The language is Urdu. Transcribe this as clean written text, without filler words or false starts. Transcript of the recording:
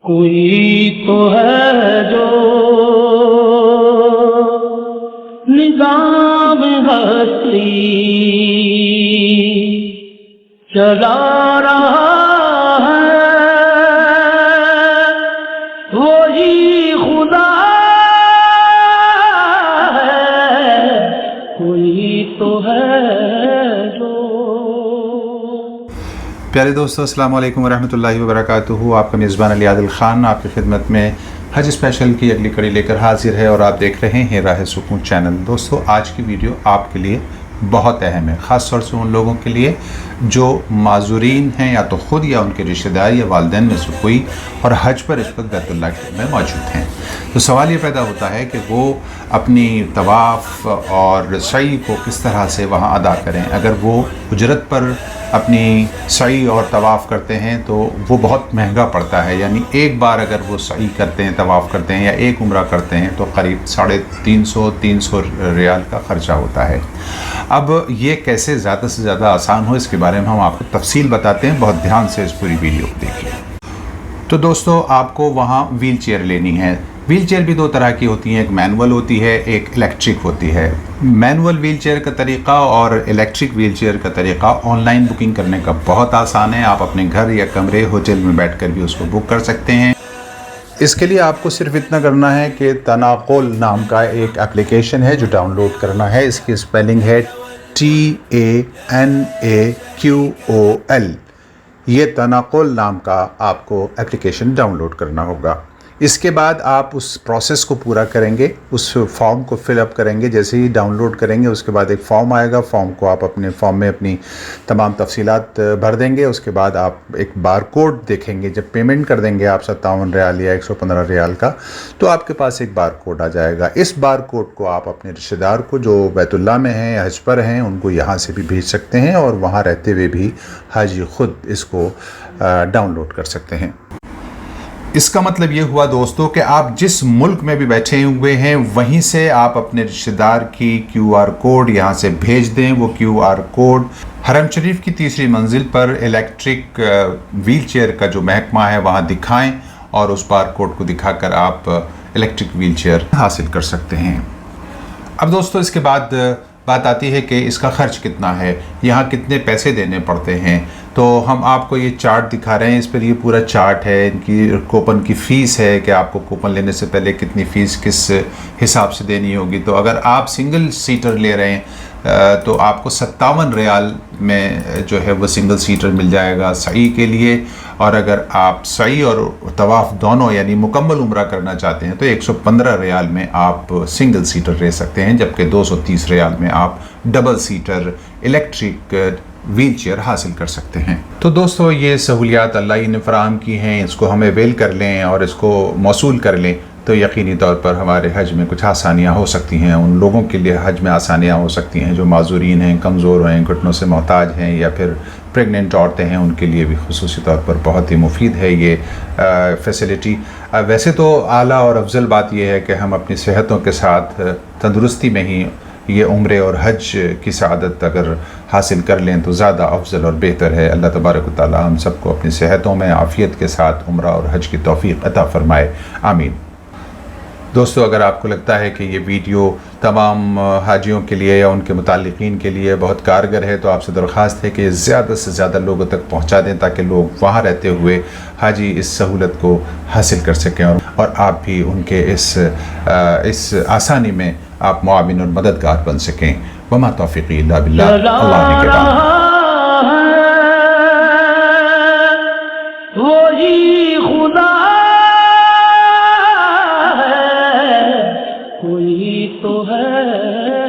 کوئی تو ہے جو نظام ہستی چلا رہا ہے، وہی خدا ہے، کوئی تو ہے جو۔ پیارے دوستو، السلام علیکم ورحمۃ اللہ وبرکاتہ۔ آپ کا میزبان علی عادل خان آپ کی خدمت میں حج اسپیشل کی اگلی کڑی لے کر حاضر ہے، اور آپ دیکھ رہے ہیں راہ سکون چینل۔ دوستو، آج کی ویڈیو آپ کے لیے بہت اہم ہے، خاص طور سے ان لوگوں کے لیے جو معذورین ہیں، یا تو خود یا ان کے رشتہ دار یا والدین میں سے کوئی، اور حج پر اس وقت بیت اللہ میں موجود ہیں۔ تو سوال یہ پیدا ہوتا ہے کہ وہ اپنی طواف اور سعی کو کس طرح سے وہاں ادا کریں۔ اگر وہ اجرت پر اپنی سعی اور طواف کرتے ہیں تو وہ بہت مہنگا پڑتا ہے، یعنی ایک بار اگر وہ سعی کرتے ہیں، طواف کرتے ہیں، یا ایک عمرہ کرتے ہیں تو قریب 350 ریال کا خرچہ ہوتا ہے۔ اب یہ کیسے زیادہ سے زیادہ آسان ہو، اس کے بارے میں ہم آپ کو تفصیل بتاتے ہیں، بہت دھیان سے اس پوری ویڈیو کو دیکھیے۔ تو دوستو، آپ کو وہاں ویل چیئر لینی ہے۔ ویل چیئر بھی دو طرح کی ہوتی ہیں، ایک مینول ہوتی ہے، ایک الیکٹرک ہوتی ہے۔ مینول ویل چیئر کا طریقہ اور الیکٹرک ویل چیئر کا طریقہ آن لائن بکنگ کرنے کا بہت آسان ہے۔ آپ اپنے گھر یا کمرے، ہوٹل میں بیٹھ کر بھی اس کو بک کر سکتے ہیں۔ اس کے لیے آپ کو صرف اتنا کرنا ہے کہ تناقل نام کا ایک اپلیکیشن ہے جو ڈاؤن لوڈ کرنا ہے۔ اس کی اسپیلنگ ہے TANAQOL۔ یہ تناقل نام کا آپ کو اپلیکیشن ڈاؤن لوڈ کرنا ہوگا۔ اس کے بعد آپ اس پروسیس کو پورا کریں گے، اس فارم کو فل اپ کریں گے۔ جیسے ہی ڈاؤن لوڈ کریں گے، اس کے بعد ایک فارم آئے گا، فارم کو آپ اپنے فارم میں اپنی تمام تفصیلات بھر دیں گے۔ اس کے بعد آپ ایک بار کوڈ دیکھیں گے، جب پیمنٹ کر دیں گے آپ 57 ریال یا 115 ریال کا، تو آپ کے پاس ایک بار کوڈ آ جائے گا۔ اس بار کوڈ کو آپ اپنے رشتہ دار کو جو بیت اللہ میں ہیں یا حج پر ہیں، ان کو یہاں سے بھی بھیج سکتے ہیں، اور وہاں رہتے ہوئے بھی حاجی خود اس کو ڈاؤن لوڈ کر سکتے ہیں۔ اس کا مطلب یہ ہوا دوستو کہ آپ جس ملک میں بھی بیٹھے ہوئے ہیں، وہیں سے آپ اپنے رشتہ دار کی QR کوڈ یہاں سے بھیج دیں۔ وہ QR کوڈ حرم شریف کی تیسری منزل پر الیکٹرک ویل چیئر کا جو محکمہ ہے وہاں دکھائیں، اور اس بار کوڈ کو دکھا کر آپ الیکٹرک ویل چیئر حاصل کر سکتے ہیں۔ اب دوستو، اس کے بعد بات آتی ہے کہ اس کا خرچ کتنا ہے، یہاں کتنے پیسے دینے پڑتے ہیں۔ تو ہم آپ کو یہ چارٹ دکھا رہے ہیں، اس پر یہ پورا چارٹ ہے۔ ان کی کوپن کی فیس ہے کہ آپ کو کوپن لینے سے پہلے کتنی فیس کس حساب سے دینی ہوگی۔ تو اگر آپ سنگل سیٹر لے رہے ہیں تو آپ کو 57 ریال میں جو ہے وہ سنگل سیٹر مل جائے گا سعی کے لیے، اور اگر آپ سعی اور طواف دونوں یعنی مکمل عمرہ کرنا چاہتے ہیں تو 115 ریال میں آپ سنگل سیٹر لے سکتے ہیں، جبکہ 230 ریال میں آپ double seater electric wheel chair حاصل کر سکتے ہیں۔ تو دوستو، یہ سہولیات اللہ ہی نے فراہم کی ہیں، اس کو ہم اویل کر لیں اور اس کو موصول کر لیں تو یقینی طور پر ہمارے حج میں کچھ آسانیاں ہو سکتی ہیں۔ ان لوگوں کے لیے حج میں آسانیاں ہو سکتی ہیں جو معذورین ہیں، کمزور ہیں، گھٹنوں سے محتاج ہیں، یا پھر پریگننٹ عورتیں ہیں، ان کے لیے بھی خصوصی طور پر بہت ہی مفید ہے یہ فیسلٹی۔ ویسے تو اعلیٰ اور افضل بات یہ ہے کہ ہم اپنی صحتوں کے ساتھ تندرستی میں ہی یہ عمرے اور حج کی سعادت اگر حاصل کر لیں تو زیادہ افضل اور بہتر ہے۔ اللہ تبارک و تعالی ہم سب کو اپنی صحتوں میں عافیت کے ساتھ عمرہ اور حج کی توفیق عطا فرمائے، آمین۔ دوستو، اگر آپ کو لگتا ہے کہ یہ ویڈیو تمام حاجیوں کے لیے یا ان کے متعلقین کے لیے بہت کارگر ہے، تو آپ سے درخواست ہے کہ زیادہ سے زیادہ لوگوں تک پہنچا دیں، تاکہ لوگ وہاں رہتے ہوئے حاجی اس سہولت کو حاصل کر سکیں، اور آپ بھی ان کے اس آسانی میں آپ معاون اور مددگار بن سکیں۔ وما توفیقی الا باللہ، اللہ نے کہا وہی خدا ہے، کوئی تو ہے